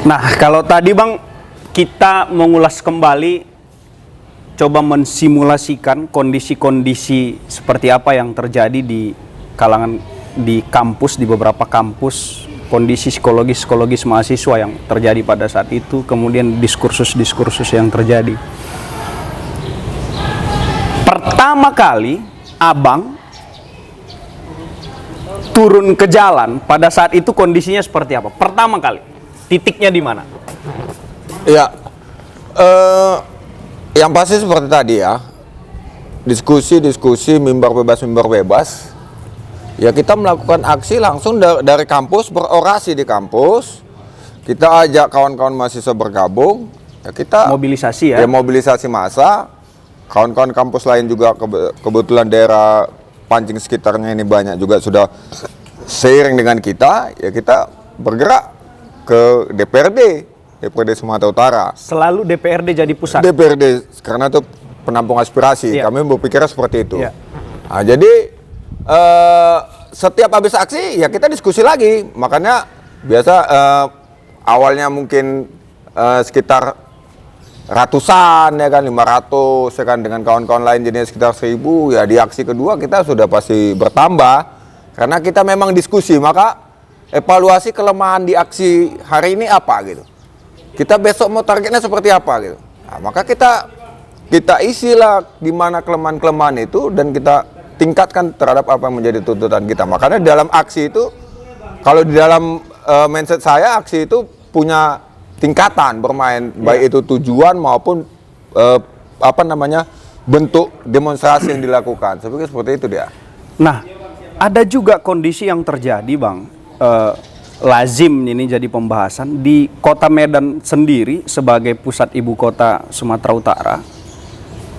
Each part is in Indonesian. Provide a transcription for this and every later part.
Nah, kalau tadi Bang, kita mengulas kembali, coba mensimulasikan kondisi-kondisi seperti apa yang terjadi di kalangan, di kampus, di beberapa kampus, kondisi psikologis mahasiswa yang terjadi pada saat itu, kemudian diskursus-diskursus yang terjadi. Pertama kali Abang turun ke jalan pada saat itu kondisinya seperti apa? Pertama kali, titiknya di mana? Ya, yang pasti seperti tadi ya, diskusi, mimbar bebas. Ya kita melakukan aksi langsung dari kampus, berorasi di kampus. Kita ajak kawan-kawan mahasiswa bergabung. Ya kita Mobilisasi ya? Ya mobilisasi massa. Kawan-kawan kampus lain juga kebetulan daerah Pancing sekitarnya ini banyak juga sudah seiring dengan kita. Ya kita bergerak ke DPRD Sumatera Utara. Selalu DPRD jadi pusat? DPRD, karena itu penampung aspirasi. Iya. Kami berpikir seperti itu. Iya. Nah, jadi setiap habis aksi ya kita diskusi lagi. Makanya biasa awalnya mungkin sekitar ratusan ya kan, 500 ya kan, dengan kawan-kawan lain jadinya sekitar 1000. Ya di aksi kedua kita sudah pasti bertambah karena kita memang diskusi. Maka evaluasi kelemahan di aksi hari ini apa gitu. Kita besok mau targetnya seperti apa gitu. Nah, maka kita isilah di mana kelemahan-kelemahan itu dan kita tingkatkan terhadap apa yang menjadi tuntutan kita. Makanya dalam aksi itu, kalau di dalam mindset saya, aksi itu punya tingkatan bermain, baik itu tujuan maupun bentuk demonstrasi yang dilakukan. Saya pikir seperti itu dia. Nah, ada juga kondisi yang terjadi Bang, lazim ini jadi pembahasan di kota Medan sendiri sebagai pusat ibu kota Sumatera Utara.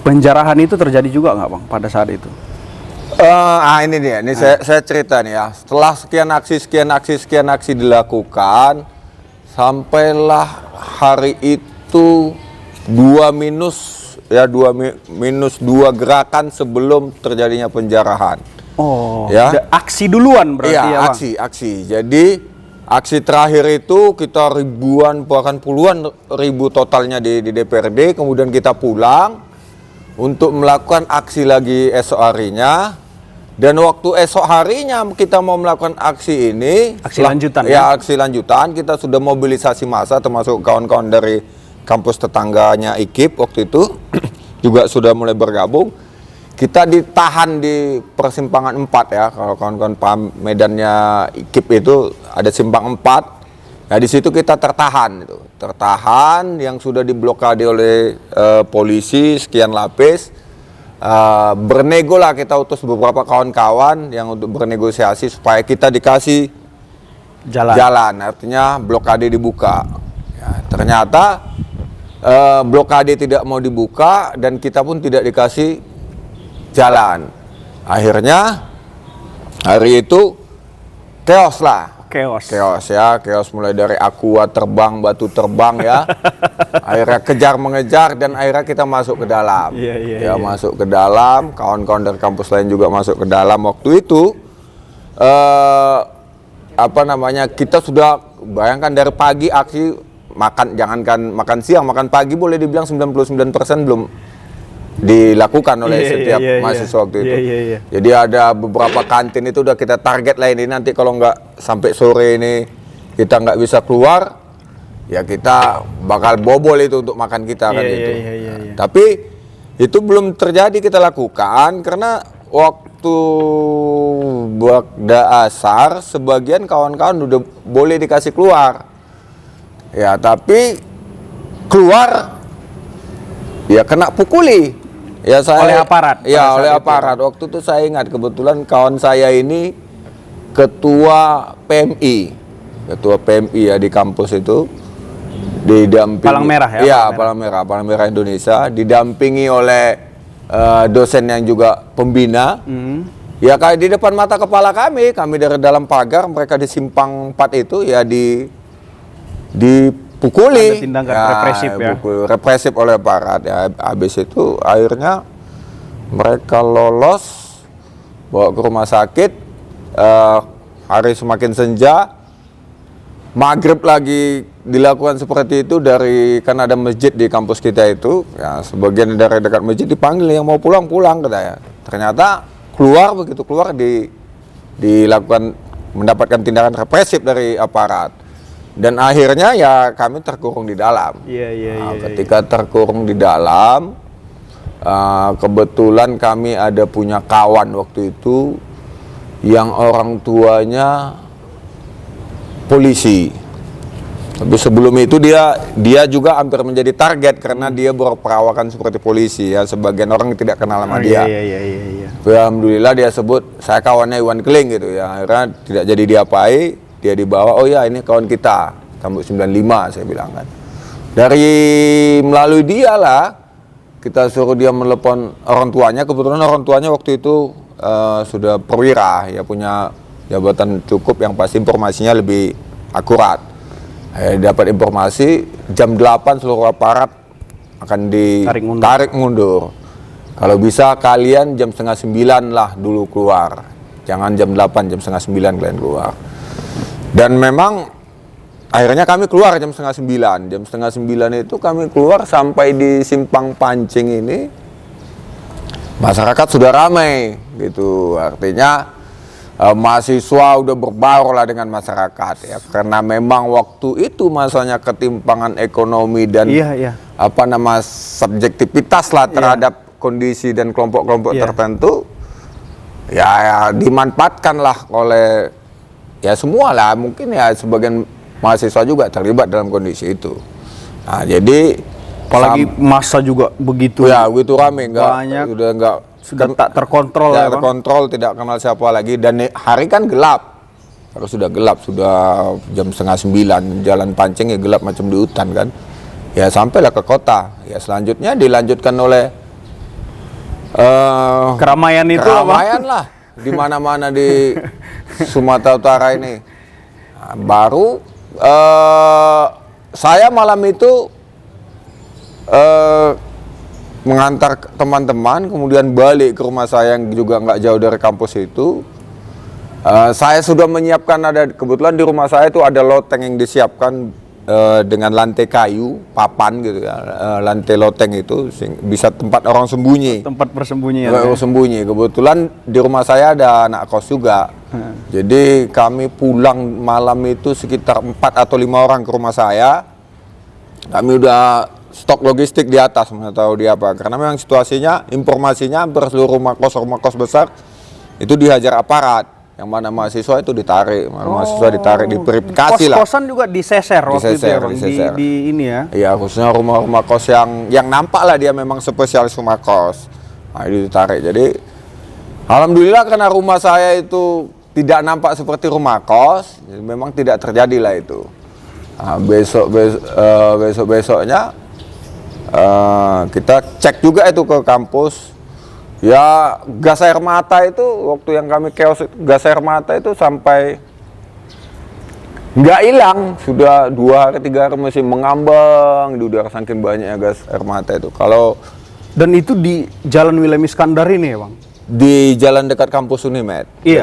Penjarahan itu terjadi juga nggak Bang pada saat itu? Ini dia, ini saya cerita nih ya. Setelah sekian aksi dilakukan, sampailah hari itu 2 minus 2 gerakan sebelum terjadinya penjarahan. Oh, ya. Aksi duluan berarti ya Bang? Aksi. Jadi aksi terakhir itu kita ribuan bahkan puluhan ribu totalnya di DPRD. Kemudian kita pulang untuk melakukan aksi lagi esok harinya. Dan waktu esok harinya kita mau melakukan aksi ini, lanjutan ya, aksi lanjutan, kita sudah mobilisasi massa termasuk kawan-kawan dari kampus tetangganya IKIP waktu itu juga sudah mulai bergabung. Kita ditahan di persimpangan 4 ya, kalau kawan-kawan paham Medannya IKIP itu ada simpang 4. Nah di situ kita tertahan yang sudah diblokade oleh polisi sekian lapis. Bernego lah, kita utus beberapa kawan-kawan yang untuk bernegosiasi supaya kita dikasih jalan, artinya blokade dibuka. Ya, ternyata blokade tidak mau dibuka dan kita pun tidak dikasih jalan. Akhirnya hari itu chaos lah. Chaos mulai dari aqua terbang, batu terbang ya. Akhirnya kejar mengejar dan akhirnya kita masuk ke dalam. Masuk ke dalam, kawan-kawan dari kampus lain juga masuk ke dalam. Waktu itu kita sudah bayangkan dari pagi aksi, jangankan makan siang, makan pagi boleh dibilang 99% belum dilakukan oleh setiap mahasiswa waktu itu. Jadi ada beberapa kantin itu udah kita target lah, ini nanti kalau nggak sampai sore ini kita nggak bisa keluar, ya kita bakal bobol itu untuk makan kita kan gitu. Tapi itu belum terjadi kita lakukan karena waktu wakda asar sebagian kawan-kawan udah boleh dikasih keluar. Ya tapi keluar ya kena pukuli. Ya oleh aparat. Ya oleh aparat. Waktu itu saya ingat kebetulan kawan saya ini ketua PMI ya di kampus itu, didampingi Palang Merah ya? Iya, Palang Merah Indonesia, didampingi oleh dosen yang juga pembina. Ya kayak di depan mata kepala kami dari dalam pagar, mereka di simpang 4 itu ya dipukuli. Ada tindakan represif ya? Represif oleh aparat ya. Habis itu akhirnya mereka lolos, bawa ke rumah sakit. Hari semakin senja, maghrib lagi dilakukan seperti itu kan ada masjid di kampus kita itu, ya sebagian dari dekat masjid dipanggil yang mau pulang katanya. Ternyata begitu keluar dilakukan mendapatkan tindakan represif dari aparat. Dan akhirnya ya kami terkurung di dalam. Ketika terkurung di dalam, kebetulan kami ada punya kawan waktu itu yang orang tuanya polisi. Tapi sebelum itu dia juga hampir menjadi target karena dia berperawakan seperti polisi ya. Sebagian orang tidak kenal sama dia. Alhamdulillah dia sebut saya kawannya Iwan Keling gitu ya. Akhirnya tidak jadi diapai. Dia dibawa, oh ya ini kawan kita, Tambuk 95 saya bilang kan. Melalui dia lah, kita suruh dia menelepon orang tuanya. Kebetulan orang tuanya waktu itu sudah perwira, ya punya jabatan cukup yang pasti informasinya lebih akurat. Dapat informasi jam 8 seluruh aparat akan ditarik mundur. Kalau bisa kalian jam setengah 9 lah dulu keluar. Jangan jam 8, jam setengah 9 kalian keluar. Dan memang akhirnya kami keluar jam setengah 9. Jam setengah 9 itu kami keluar sampai di Simpang Pancing ini. Masyarakat sudah ramai gitu. Artinya mahasiswa udah berbaur lah dengan masyarakat ya. Karena memang waktu itu masanya ketimpangan ekonomi dan subjektivitas lah terhadap kondisi dan kelompok-kelompok tertentu. Ya dimanfaatkan lah oleh ya semua lah, mungkin ya sebagian mahasiswa juga terlibat dalam kondisi itu. Nah, jadi apalagi masa juga begitu. Ya, begitu rame, sudah tak terkontrol ya, terkontrol, tidak kenal siapa lagi dan hari kan gelap. Kalau sudah gelap, sudah jam setengah 9, jalan Pancing ya gelap macam di hutan kan. Ya sampailah ke kota. Ya selanjutnya dilanjutkan oleh keramaian itu lah di mana-mana di Sumatera Utara ini. Nah, baru saya malam itu mengantar teman-teman, kemudian balik ke rumah saya yang juga nggak jauh dari kampus itu. Saya sudah menyiapkan, kebetulan di rumah saya itu ada loteng yang disiapkan dengan lantai kayu, papan gitu ya, lantai loteng itu bisa tempat orang sembunyi. Tempat bersembunyi ya. Bersembunyi. Kebetulan di rumah saya ada anak kos juga. Jadi kami pulang malam itu sekitar 4 atau 5 orang ke rumah saya. Kami udah stok logistik di atas, nggak tahu di apa. Karena memang situasinya, informasinya hampir seluruh rumah kos besar itu dihajar aparat. Yang mana mahasiswa itu ditarik, mahasiswa ditarik, diverifikasi lah. Kos-kosan juga diseser waktu itu ya, Bang? Di ini ya. Iya, khususnya rumah-rumah kos yang nampak lah dia memang spesialis rumah kos. Nah, itu ditarik. Jadi alhamdulillah karena rumah saya itu tidak nampak seperti rumah kos, jadi memang tidak terjadi lah itu. Nah, besoknya kita cek juga itu ke kampus. Ya gas air mata itu waktu yang kami chaos, gas air mata itu sampai nggak hilang, sudah 2 hari 3 hari masih mengambang di udara saking banyaknya gas air mata itu. Dan itu di Jalan William Iskandar ini ya, Bang? Di jalan dekat kampus Unimed. Iya.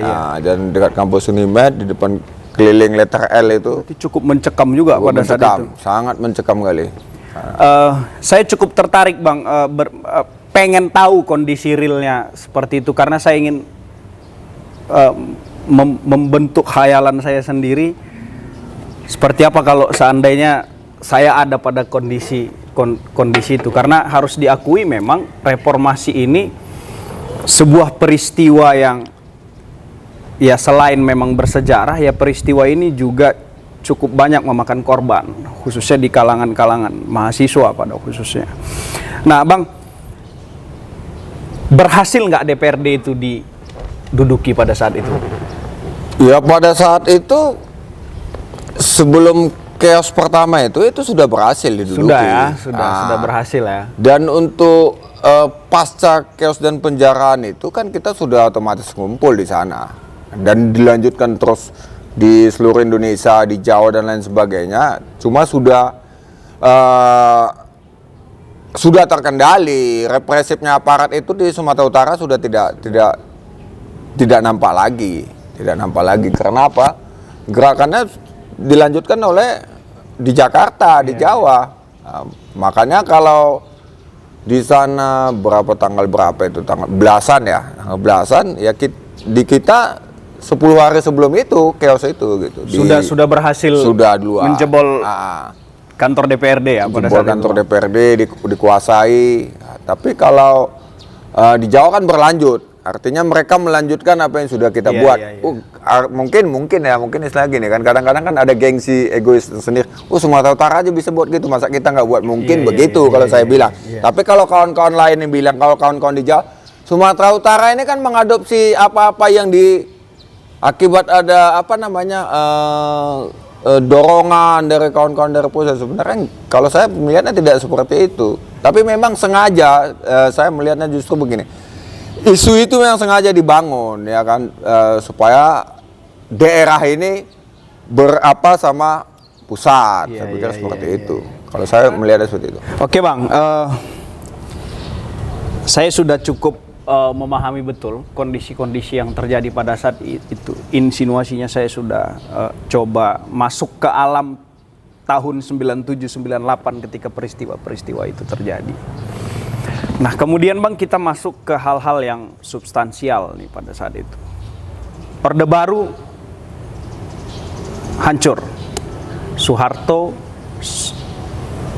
Nah, dan dekat kampus Unimed di depan keliling letter L itu. Berarti cukup mencekam juga pada saat itu. Sangat mencekam kali. Saya cukup tertarik, Bang, pengen tahu kondisi realnya seperti itu karena saya ingin membentuk khayalan saya sendiri seperti apa kalau seandainya saya ada pada kondisi itu. Karena harus diakui memang reformasi ini sebuah peristiwa yang ya selain memang bersejarah, ya peristiwa ini juga cukup banyak memakan korban, khususnya di kalangan mahasiswa pada khususnya. Nah, Bang, berhasil nggak DPRD itu diduduki pada saat itu? Ya pada saat itu sebelum chaos pertama itu sudah berhasil diduduki. Sudah ya, sudah berhasil ya. Dan untuk pasca chaos dan penjaraan itu kan kita sudah otomatis ngumpul di sana dan dilanjutkan terus di seluruh Indonesia, di Jawa dan lain sebagainya. Cuma sudah terkendali, represifnya aparat itu di Sumatera Utara sudah tidak nampak lagi, Karena apa? Gerakannya dilanjutkan oleh di Jakarta, di Jawa. Nah, makanya kalau di sana tanggal berapa itu, tanggal belasan ya, di kita 10 hari sebelum itu chaos itu gitu. Sudah berhasil duluan menjebol kantor DPRD ya pada saat kantor itu. DPRD dikuasai. Nah, tapi kalau di Jawa kan berlanjut. Artinya mereka melanjutkan apa yang sudah kita buat. Mungkin istilah gini kan. Kadang-kadang kan ada gengsi egois sendiri. Sumatera Utara aja bisa buat gitu, masa kita nggak buat? Mungkin begitu kalau saya bilang. Tapi kalau kawan-kawan lain yang bilang, kalau kawan-kawan di Jawa, Sumatera Utara ini kan mengadopsi apa-apa yang akibat ada dorongan dari kawan-kawan dari pusat. Sebenarnya kalau saya melihatnya tidak seperti itu. Tapi memang sengaja saya melihatnya justru begini. Isu itu memang sengaja dibangun ya kan, supaya daerah ini berapa sama pusat. Saya pikir seperti itu. Kalau saya melihatnya seperti itu. Oke Bang, saya sudah cukup memahami betul kondisi-kondisi yang terjadi pada saat itu. Insinuasinya saya sudah coba masuk ke alam tahun 97-98 ketika peristiwa-peristiwa itu terjadi. Nah kemudian Bang, kita masuk ke hal-hal yang substansial nih pada saat itu. Orde Baru hancur.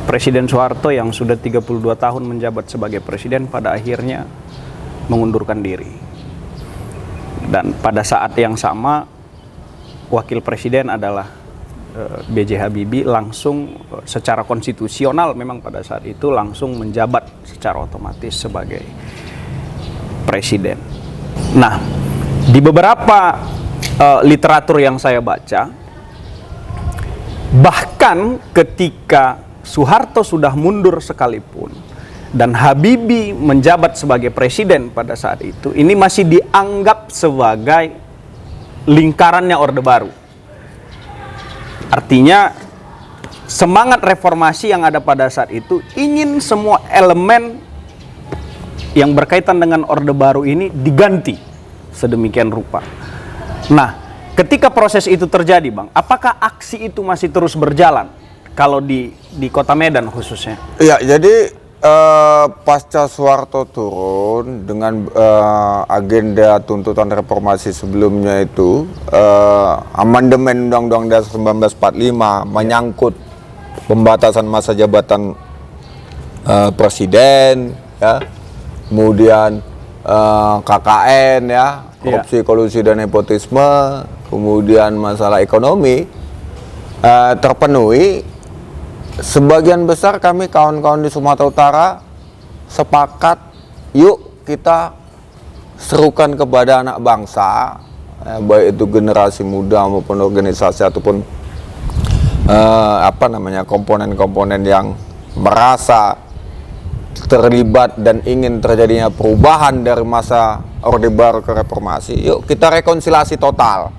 Presiden Soeharto yang sudah 32 tahun menjabat sebagai presiden pada akhirnya mengundurkan diri. Dan pada saat yang sama wakil presiden adalah B.J. Habibie, langsung secara konstitusional memang pada saat itu langsung menjabat secara otomatis sebagai presiden. Nah, di beberapa literatur yang saya baca, bahkan ketika Soeharto sudah mundur sekalipun dan Habibie menjabat sebagai presiden pada saat itu, ini masih dianggap sebagai lingkarannya Orde Baru. Artinya semangat reformasi yang ada pada saat itu ingin semua elemen yang berkaitan dengan Orde Baru ini diganti sedemikian rupa. Nah, ketika proses itu terjadi Bang, apakah aksi itu masih terus berjalan kalau di Kota Medan khususnya? Iya, jadi pasca Soeharto turun dengan agenda tuntutan reformasi sebelumnya itu, amandemen Undang-Undang Dasar 1945 menyangkut pembatasan masa jabatan presiden, ya, kemudian KKN, ya, korupsi, kolusi dan nepotisme, kemudian masalah ekonomi terpenuhi. Sebagian besar kami kawan-kawan di Sumatera Utara sepakat, yuk kita serukan kepada anak bangsa, baik itu generasi muda maupun organisasi ataupun komponen-komponen yang merasa terlibat dan ingin terjadinya perubahan dari masa Orde Baru ke reformasi. Yuk kita rekonsiliasi total,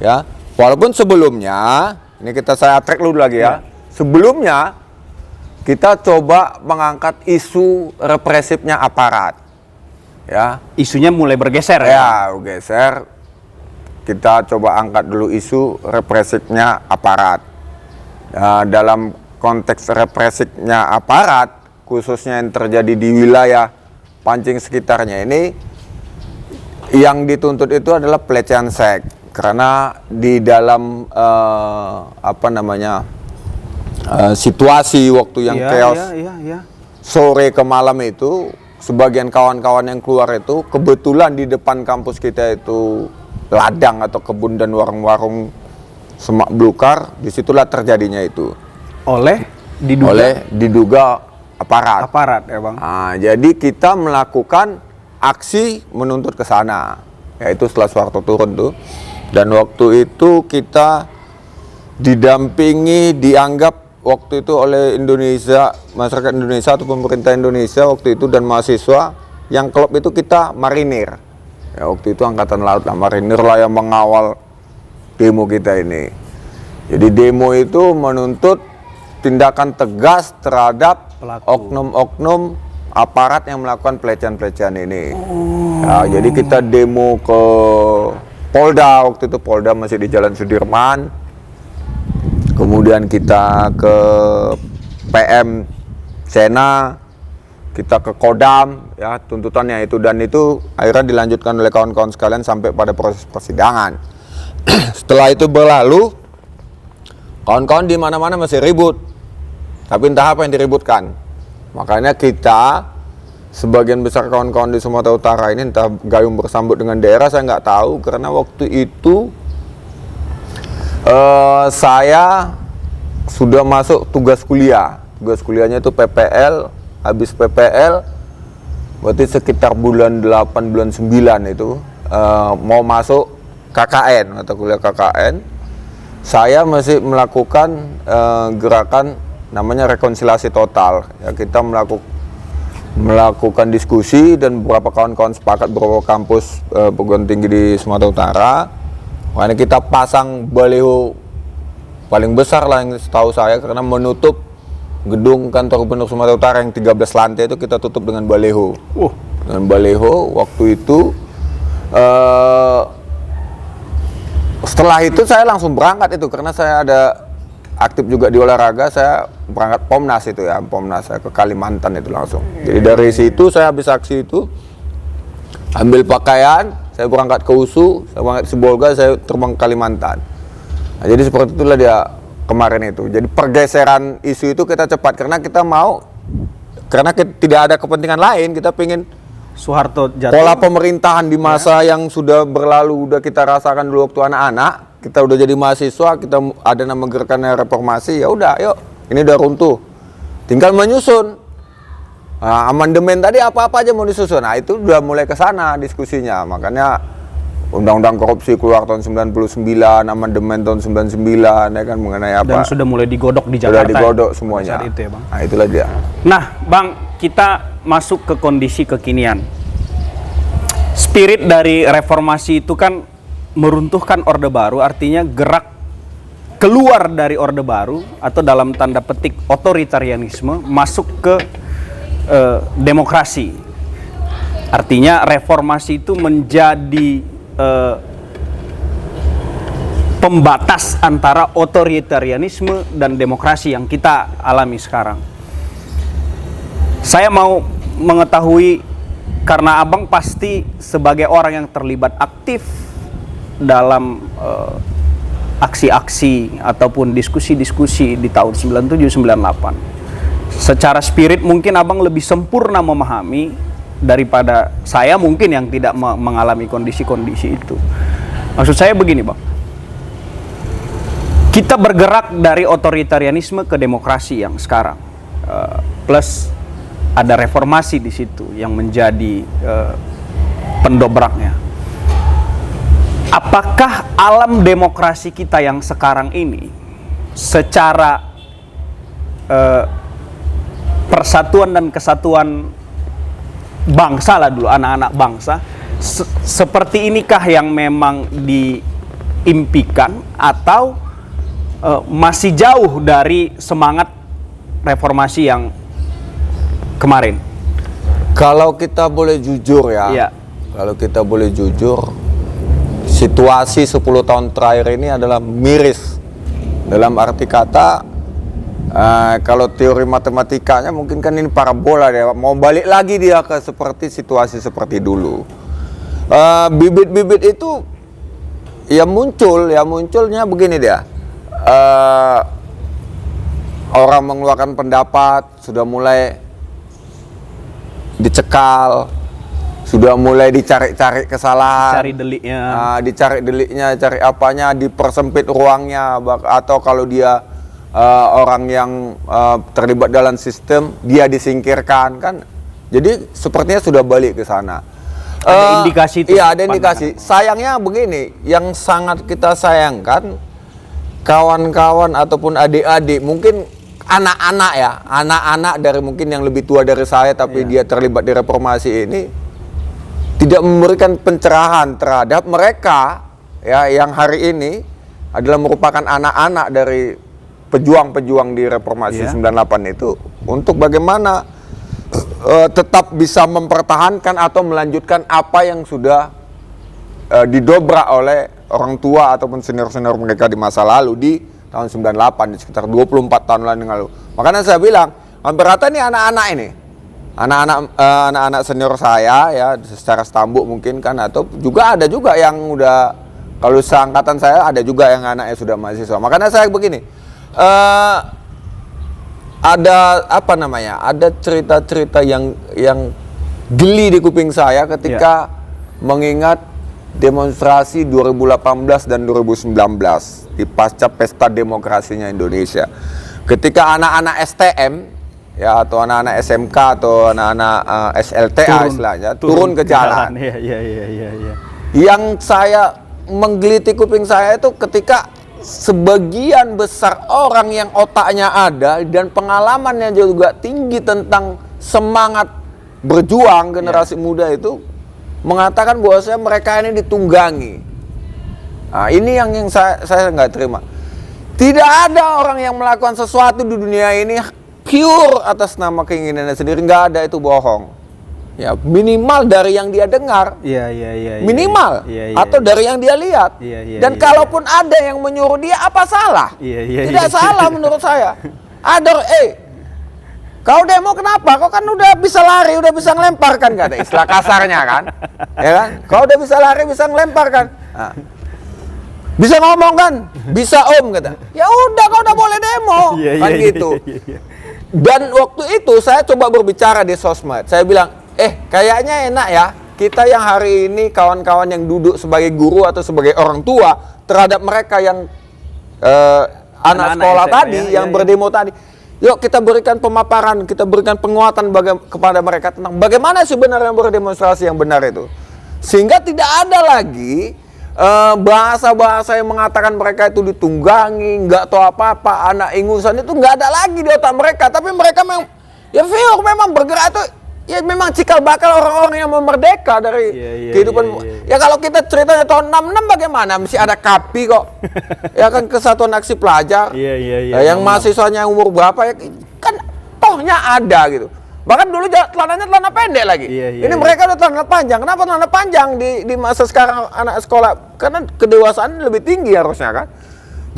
ya. Walaupun sebelumnya, ini saya track dulu lagi ya. Sebelumnya kita coba mengangkat isu represifnya aparat, ya. Isunya mulai bergeser ya. Geser. Kita coba angkat dulu isu represifnya aparat. Dalam konteks represifnya aparat, khususnya yang terjadi di wilayah Pancing sekitarnya ini, yang dituntut itu adalah pelecehan seks. Karena di dalam situasi waktu yang chaos sore ke malam itu, sebagian kawan-kawan yang keluar itu kebetulan di depan kampus kita itu ladang atau kebun dan warung-warung semak belukar. Disitulah terjadinya itu oleh diduga aparat ya Bang. Jadi kita melakukan aksi menuntut ke sana, yaitu setelah Soeharto turun tuh. Dan waktu itu kita dianggap waktu itu oleh Indonesia, masyarakat Indonesia atau pemerintah Indonesia waktu itu dan mahasiswa yang klub itu kita marinir. Ya, waktu itu Angkatan Laut lah, marinir lah yang mengawal demo kita ini. Jadi demo itu menuntut tindakan tegas terhadap oknum-oknum aparat yang melakukan pelecehan-pelecehan ini. Ya, jadi kita demo ke Polda, waktu itu Polda masih di Jalan Sudirman. kemudian kita ke PM Sena, kita ke Kodam, ya tuntutannya itu, dan itu akhirnya dilanjutkan oleh kawan-kawan sekalian sampai pada proses persidangan. Setelah itu berlalu, kawan-kawan di mana-mana masih ribut, tapi entah apa yang diributkan. Makanya kita, sebagian besar kawan-kawan di Sumatera Utara ini, entah gayung bersambut dengan daerah, saya nggak tahu, karena waktu itu saya sudah masuk tugas kuliah. Tugas kuliahnya itu PPL, habis PPL berarti sekitar bulan 8, bulan 9 itu mau masuk KKN atau kuliah KKN. Saya masih melakukan gerakan namanya rekonsiliasi total. Ya, kita melakukan diskusi dan beberapa kawan-kawan sepakat beberapa kampus perguruan tinggi di Sumatera Utara. Makanya kita pasang baliho paling besar lah yang setahu saya, karena menutup gedung kantor Gubernur Sumatera Utara yang 13 lantai itu kita tutup dengan baliho. Dengan baliho waktu itu. Setelah itu saya langsung berangkat itu, karena saya ada aktif juga di olahraga, saya berangkat Pomnas itu ya, Pomnas saya ke Kalimantan itu langsung. Jadi dari situ saya habis aksi itu, ambil pakaian, saya berangkat ke USU, saya berangkat ke Sibolga, saya terbang ke Kalimantan. Nah, jadi seperti itulah dia kemarin itu. Jadi pergeseran isu itu kita cepat, karena kita mau, karena tidak ada kepentingan lain, kita pengen Soeharto jatuh. pola pemerintahan di masa yang sudah berlalu, udah kita rasakan dulu waktu anak-anak, kita udah jadi mahasiswa, kita ada nama gerakan reformasi, ya udah, yuk, ini udah runtuh, tinggal menyusun. Nah, amandemen tadi apa-apa aja mau disusun, nah itu udah mulai ke sana diskusinya, makanya Undang-Undang Korupsi keluar tahun 99, amandemen tahun 99, ya kan, mengenai apa. Dan sudah mulai digodok di Jakarta. Sudah digodok semuanya. Saat itu ya, Bang. Nah, itulah dia. Nah, Bang, kita masuk ke kondisi kekinian. Spirit dari reformasi itu kan meruntuhkan Orde Baru, artinya gerak keluar dari Orde Baru atau dalam tanda petik otoritarianisme masuk ke demokrasi. Artinya reformasi itu menjadi pembatas antara otoritarianisme dan demokrasi yang kita alami sekarang. Saya mau mengetahui, karena Abang pasti sebagai orang yang terlibat aktif dalam aksi-aksi ataupun diskusi-diskusi di tahun 97-98. Secara spirit mungkin Abang lebih sempurna memahami daripada saya mungkin yang tidak mengalami kondisi-kondisi itu. Maksud saya begini, Bang. Kita bergerak dari otoritarianisme ke demokrasi yang sekarang. Plus ada reformasi di situ yang menjadi pendobraknya. Apakah alam demokrasi kita yang sekarang ini secara persatuan dan kesatuan bangsa lah dulu, anak-anak bangsa, seperti inikah yang memang diimpikan atau masih jauh dari semangat reformasi yang kemarin? Kalau kita boleh jujur ya, kalau kita boleh jujur, situasi 10 tahun terakhir ini adalah miris. Dalam arti kata, kalau teori matematikanya mungkin kan ini parabola dia, mau balik lagi dia ke seperti situasi seperti dulu. Bibit-bibit itu ya munculnya begini dia. Orang mengeluarkan pendapat sudah mulai dicekal, sudah mulai dicari-cari kesalahan, dicari deliknya, cari apanya, dipersempit ruangnya, atau kalau dia orang yang terlibat dalam sistem, dia disingkirkan kan. Jadi sepertinya sudah balik ke sana. Ada indikasi itu? Iya, ada indikasi. Sayangnya begini, yang sangat kita sayangkan, kawan-kawan ataupun adik-adik, mungkin anak-anak ya, anak-anak dari mungkin yang lebih tua dari saya, tapi dia terlibat di reformasi ini, tidak memberikan pencerahan terhadap mereka ya, yang hari ini adalah merupakan anak-anak dari pejuang-pejuang di reformasi 98 itu, untuk bagaimana tetap bisa mempertahankan atau melanjutkan apa yang sudah didobrak oleh orang tua ataupun senior-senior mereka di masa lalu di tahun 98, di sekitar 24 tahun lalu. Makanya saya bilang, hampir rata nih anak-anak ini, anak-anak senior saya ya, secara stambuk mungkin kan, atau juga ada juga yang udah, kalau seangkatan saya ada juga yang anaknya sudah mahasiswa. Makanya saya begini, ada apa namanya, ada cerita-cerita yang geli di kuping saya ketika mengingat demonstrasi 2018 dan 2019 di pasca pesta demokrasinya Indonesia. Ketika anak-anak STM ya, atau anak-anak SMK atau anak-anak SLTA istilahnya turun ke jalan. Iya. Yang saya menggeliti kuping saya itu ketika sebagian besar orang yang otaknya ada dan pengalamannya juga tinggi tentang semangat berjuang generasi muda itu mengatakan bahwasanya mereka ini ditunggangi. Nah, ini yang saya nggak terima. Tidak ada orang yang melakukan sesuatu di dunia ini pure atas nama keinginannya sendiri, nggak ada, itu bohong. Ya, minimal dari yang dia dengar. Iya. Minimal. Atau dari yang dia lihat. Dan kalaupun ada yang menyuruh dia, apa salah? Tidak salah menurut saya. Ada, kau demo kenapa? Kau kan udah bisa lari, udah bisa ngelempar kan, gak ada istilah kasarnya kan? Ya kan? Kau udah bisa lari, bisa ngelempar kan? Nah. Bisa ngomong kan? Bisa om kata. Ya udah, kau udah boleh demo. Kan gitu. Dan waktu itu saya coba berbicara di sosmed. Saya bilang, kayaknya enak ya, kita yang hari ini kawan-kawan yang duduk sebagai guru atau sebagai orang tua terhadap mereka yang anak sekolah tadi, yang berdemo tadi. Yuk kita berikan pemaparan, kita berikan penguatan kepada mereka tentang bagaimana sebenarnya berdemonstrasi yang benar itu. Sehingga tidak ada lagi bahasa-bahasa yang mengatakan mereka itu ditunggangi, nggak tahu apa-apa, anak ingusan, itu nggak ada lagi di otak mereka. Tapi mereka memang, ya pure memang bergerak itu, ya memang cikal bakal orang-orang yang mau merdeka dari kehidupan. Ya kalau kita ceritanya tahun 66 bagaimana? Mesti ada KAPI kok. Ya kan, Kesatuan Aksi Pelajar. Yang mahasiswanya umur berapa ya kan tohnya ada gitu. Bahkan dulu celananya celana pendek lagi. Ini mereka udah celana panjang. Kenapa celana panjang di masa sekarang anak sekolah? Karena kedewasaan lebih tinggi harusnya kan.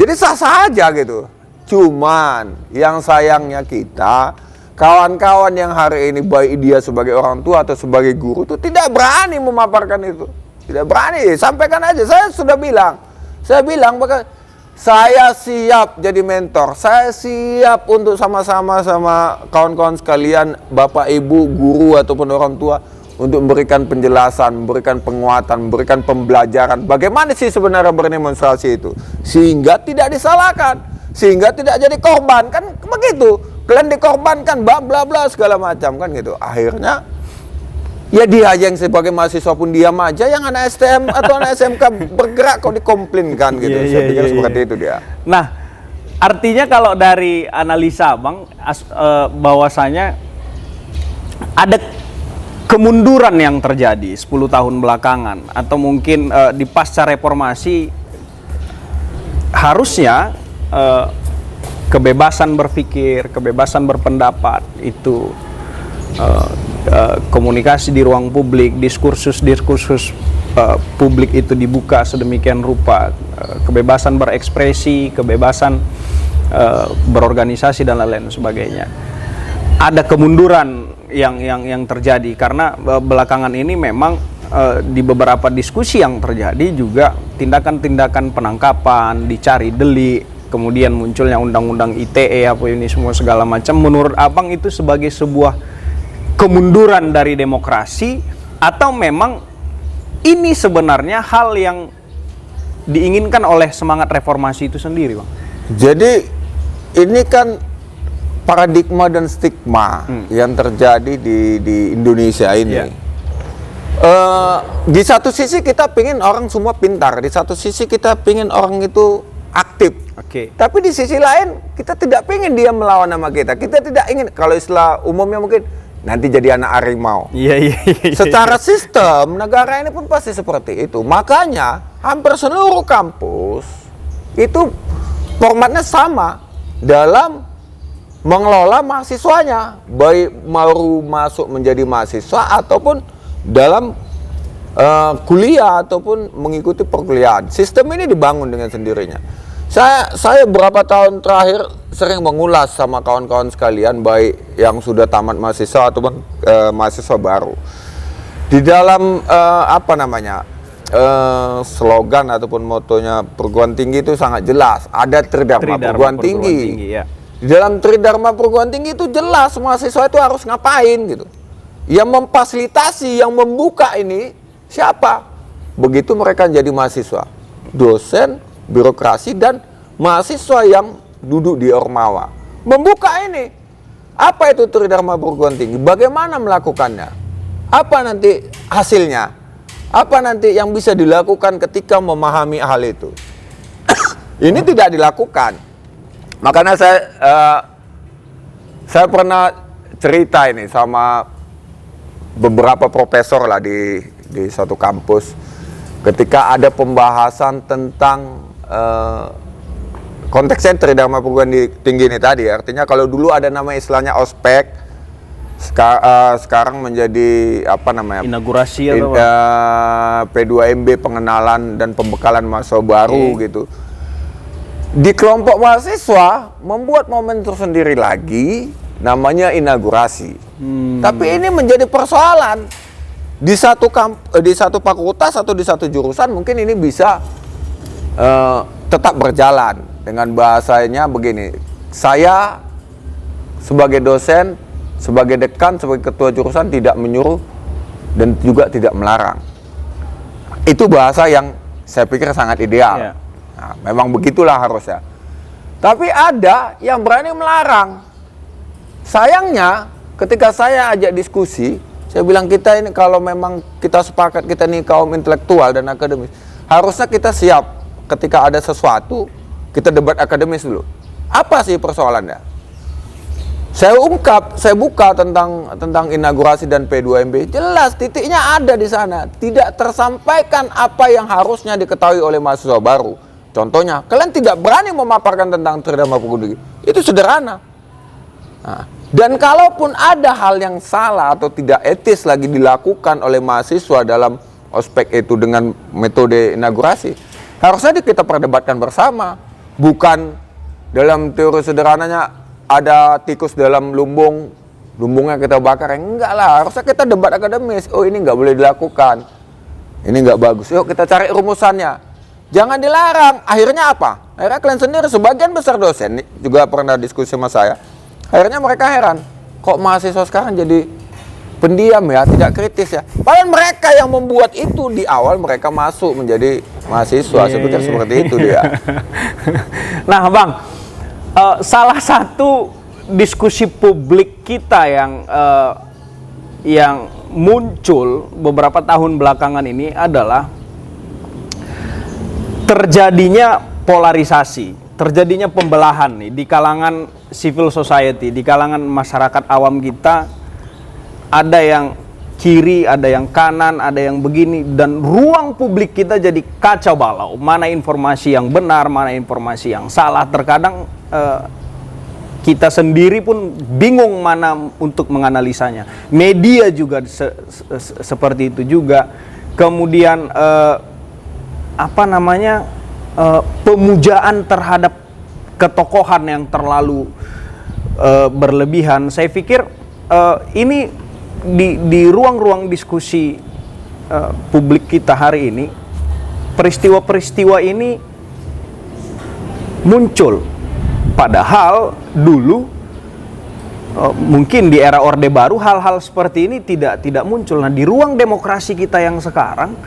Jadi sah-sah aja gitu. Cuman yang sayangnya kita, kawan-kawan yang hari ini baik dia sebagai orang tua atau sebagai guru itu tidak berani memaparkan itu. Tidak berani, sampaikan aja. Saya sudah bilang. Saya bilang bahkan saya siap jadi mentor. Saya siap untuk sama-sama sama kawan-kawan sekalian, Bapak Ibu, guru ataupun orang tua, untuk memberikan penjelasan, memberikan penguatan, memberikan pembelajaran bagaimana sih sebenarnya berdemonstrasi itu. Sehingga tidak disalahkan, sehingga tidak jadi korban. Kan begitu. Kalian dikorbankan, bla bla segala macam kan gitu. Akhirnya ya dia aja yang sebagai mahasiswa pun diam aja, yang anak STM atau anak SMK bergerak kok dikomplainkan gitu. Saya pikir seperti itu dia. Nah, artinya kalau dari analisa Bang, bahwasanya ada kemunduran yang terjadi 10 tahun belakangan, atau mungkin di pasca reformasi harusnya kebebasan berpikir, kebebasan berpendapat itu, komunikasi di ruang publik, diskursus publik itu dibuka sedemikian rupa, kebebasan berekspresi, kebebasan berorganisasi dan lain-lain sebagainya. Ada kemunduran yang terjadi karena belakangan ini memang di beberapa diskusi yang terjadi juga tindakan-tindakan penangkapan, dicari delik, kemudian munculnya undang-undang ITE apa ini semua segala macam. Menurut Abang itu sebagai sebuah kemunduran dari demokrasi, atau memang ini sebenarnya hal yang diinginkan oleh semangat reformasi itu sendiri, Bang? Jadi ini kan paradigma dan stigma yang terjadi di Indonesia ini. Di satu sisi kita pingin orang semua pintar, di satu sisi kita pingin orang itu aktif. Tapi di sisi lain kita tidak pingin dia melawan nama kita. Kita tidak ingin, kalau istilah umumnya mungkin nanti jadi anak harimau. Secara sistem negara ini pun pasti seperti itu. Makanya hampir seluruh kampus itu formatnya sama dalam mengelola mahasiswanya, baik baru masuk menjadi mahasiswa ataupun dalam kuliah ataupun mengikuti perkuliahan. Sistem ini dibangun dengan sendirinya. Saya beberapa tahun terakhir sering mengulas sama kawan-kawan sekalian, baik yang sudah tamat mahasiswa ataupun mahasiswa baru. Di dalam slogan ataupun motonya perguruan tinggi itu sangat jelas. Ada Tridharma perguruan tinggi. Ya. Di dalam Tridharma perguruan tinggi itu jelas mahasiswa itu harus ngapain gitu. Yang memfasilitasi, yang membuka ini siapa? Begitu mereka jadi mahasiswa, dosen, birokrasi, dan mahasiswa yang duduk di Ormawa. Membuka ini. Apa itu Tridharma perguruan tinggi? Bagaimana melakukannya? Apa nanti hasilnya? Apa nanti yang bisa dilakukan ketika memahami hal itu? Ini tidak dilakukan. Makanya saya pernah cerita ini sama beberapa profesor lah di satu kampus. Ketika ada pembahasan tentang konteksnya Tridharma perguruan tinggi ini tadi, artinya kalau dulu ada nama istilahnya ospek, sekarang menjadi inaugurasi atau P2MB, pengenalan dan pembekalan mahasiswa baru gitu. Di kelompok mahasiswa membuat momen tersendiri lagi, namanya inaugurasi. Tapi ini menjadi persoalan di satu fakultas atau di satu jurusan. Mungkin ini bisa tetap berjalan dengan bahasanya begini. Saya sebagai dosen, sebagai dekan, sebagai ketua jurusan tidak menyuruh dan juga tidak melarang. Itu bahasa yang saya pikir sangat ideal. Yeah. Nah, memang begitulah harusnya. Tapi ada yang berani melarang. Sayangnya ketika saya ajak diskusi, saya bilang kita ini kalau memang kita sepakat kita ini kaum intelektual dan akademis, harusnya kita siap ketika ada sesuatu kita debat akademis dulu. Apa sih persoalannya? Saya buka tentang inaugurasi dan P2MB. Jelas titiknya ada di sana. Tidak tersampaikan apa yang harusnya diketahui oleh mahasiswa baru. Contohnya, kalian tidak berani memaparkan tentang Tridharma perguruan tinggi. Itu sederhana. Nah, dan kalaupun ada hal yang salah atau tidak etis lagi dilakukan oleh mahasiswa dalam ospek itu dengan metode inaugurasi, harusnya kita perdebatkan bersama. Bukan dalam teori sederhananya ada tikus dalam lumbungnya kita bakar. Enggak lah, harusnya kita debat akademis. Oh, ini nggak boleh dilakukan, ini nggak bagus, yuk kita cari rumusannya. Jangan dilarang. Akhirnya apa? Akhirnya kalian sendiri, sebagian besar dosen juga pernah diskusi sama saya, akhirnya mereka heran, kok mahasiswa sekarang jadi pendiam ya, tidak kritis ya. Padahal mereka yang membuat itu di awal mereka masuk menjadi mahasiswa. Saya pikir seperti itu dia. Nah, Bang, salah satu diskusi publik kita yang muncul beberapa tahun belakangan ini adalah terjadinya polarisasi, terjadinya pembelahan nih di kalangan civil society, di kalangan masyarakat awam kita. Ada yang kiri, ada yang kanan, ada yang begini, dan ruang publik kita jadi kacau balau. Mana informasi yang benar, mana informasi yang salah. Terkadang kita sendiri pun bingung mana untuk menganalisanya. Media juga seperti itu juga. Kemudian pemujaan terhadap ketokohan yang terlalu berlebihan. Saya pikir ini di ruang-ruang diskusi publik kita hari ini, peristiwa-peristiwa ini muncul. Padahal dulu mungkin di era Orde Baru hal-hal seperti ini tidak muncul. Nah, di ruang demokrasi kita yang sekarang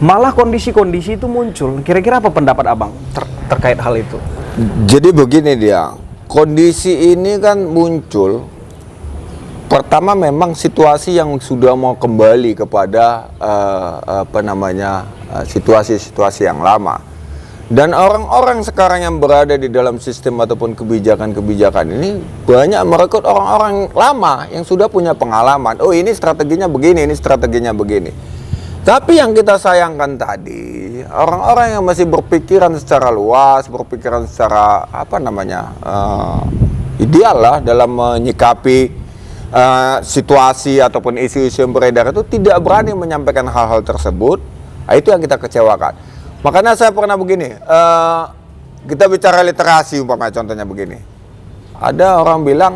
malah kondisi-kondisi itu muncul. Kira-kira apa pendapat Abang terkait hal itu? Jadi begini dia, kondisi ini kan muncul. Pertama memang situasi yang sudah mau kembali kepada situasi-situasi yang lama. Dan orang-orang sekarang yang berada di dalam sistem ataupun kebijakan-kebijakan ini banyak merekrut orang-orang lama yang sudah punya pengalaman. Oh, ini strateginya begini, ini strateginya begini. Tapi yang kita sayangkan tadi, orang-orang yang masih berpikiran secara luas, berpikiran secara ideal lah dalam menyikapi situasi ataupun isu-isu yang beredar itu tidak berani menyampaikan hal-hal tersebut. Itu yang kita kecewakan. Makanya saya pernah begini, kita bicara literasi umpamanya contohnya begini. Ada orang bilang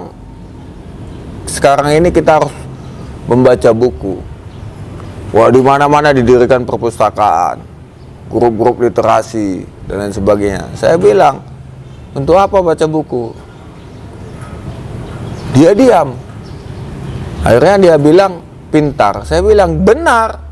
sekarang ini kita harus membaca buku. Wah, di mana-mana didirikan perpustakaan, grup-grup literasi dan lain sebagainya. Saya bilang, untuk apa baca buku? Dia diam. Akhirnya dia bilang pintar. Saya bilang benar.